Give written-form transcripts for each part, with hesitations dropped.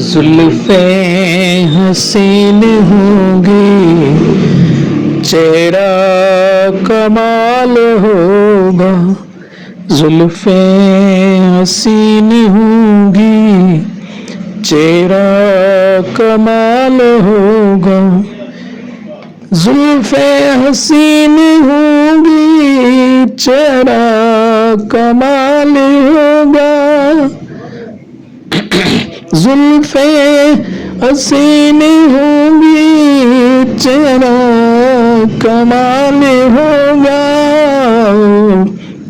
زلفیں حسین ہوں گی، چہرہ کمال ہوگا. زلفیں حسین ہوں گی، چہرہ کمال ہوگا. زلفیں حسین ہوں گی، چہرہ کمال ہوگا. زلفیں حسین ہوں گی، چہرہ کمال ہوگا.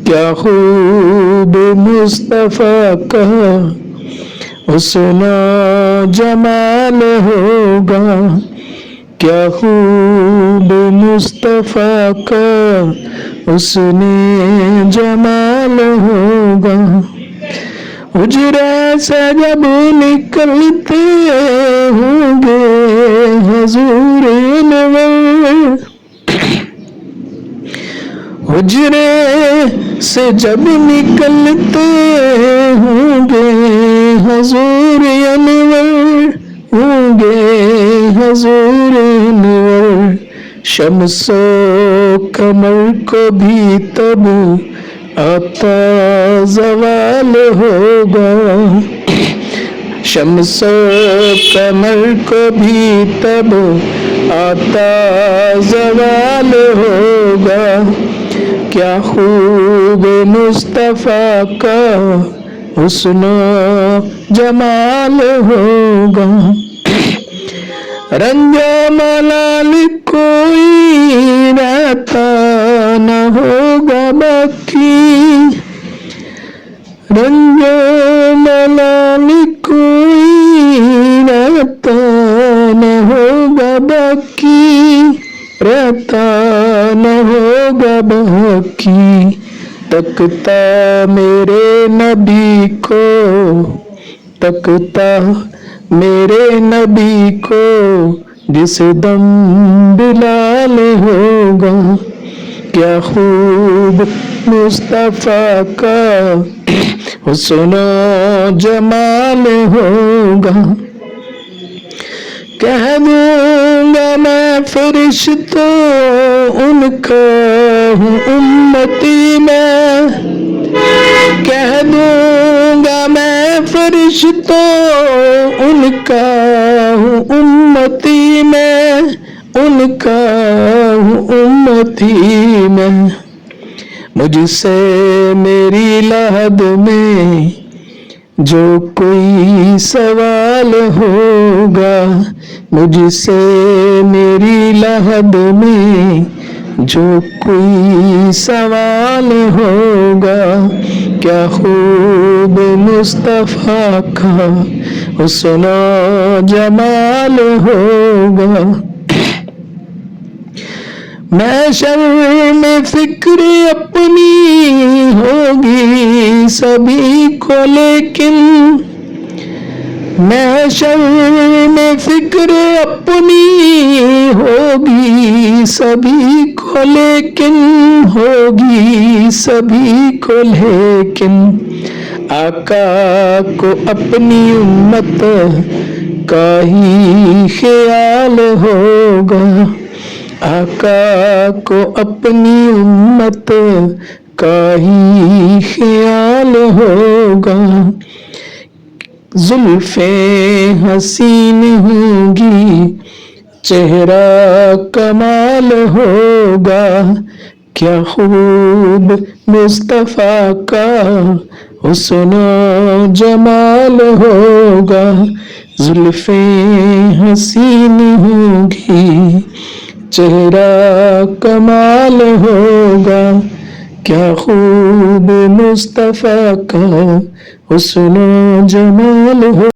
کیا خوب مصطفیٰ کا حسن و جمال ہوگا. کیا خوب مصطفیٰ کا حسن جمال ہوگا. حجرے سے جب نکلتے ہوں گے حضور انور، حجرے سے جب نکلتے ہوں گے حضور انور، ہوں گے حضور انور. شمس و قمر کو بھی تب آتا زوال ہوگا. شمس و قمر کو بھی تب آتا زوال ہوگا. کیا خوب مصطفیٰ کا حسن و جمال ہوگا. رنج و ملال کوئی رہتا نہ ہوگا باقی. رنج و ملال کوئی رہتا نہ ہوگا باقی، رہتا نہ ہوگا باقی. تکتا میرے نبی کو، تکتا میرے نبی کو جس دم بلال ہوگا. کیا خوب مصطفیٰ کا حسن و جمال ہوگا. کہہ دوں گا میں فرشتوں ان کا ہوں امتی میں. کہہ دوں گا میں فرشتوں ان کا ہوں امتی میں، ان کا ہوں امتی میں. مجھ سے میری لحد میں جو کوئی سوال ہوگا، مجھ سے میری لحد میں جو کوئی سوال ہوگا. کیا خوب مصطفیٰ کا حسن و جمال ہوگا. محشر میں فکر اپنی ہوگی سبھی کو لیکن، محشر میں فکر اپنی ہوگی سبھی کو لیکن، ہوگی سبھی کو لیکن. آقا کو اپنی امت کا ہی خیال ہوگا. آقا کو اپنی امت کا ہی خیال ہوگا. زلفیں حسین ہوں گی، چہرہ کمال ہوگا. کیا خوب مصطفیٰ کا حسن و جمال ہوگا. زلفیں حسین ہوں گی، چہرہ کمال ہوگا. کیا خوب مصطفیٰ کا حسن و جمال ہوگا.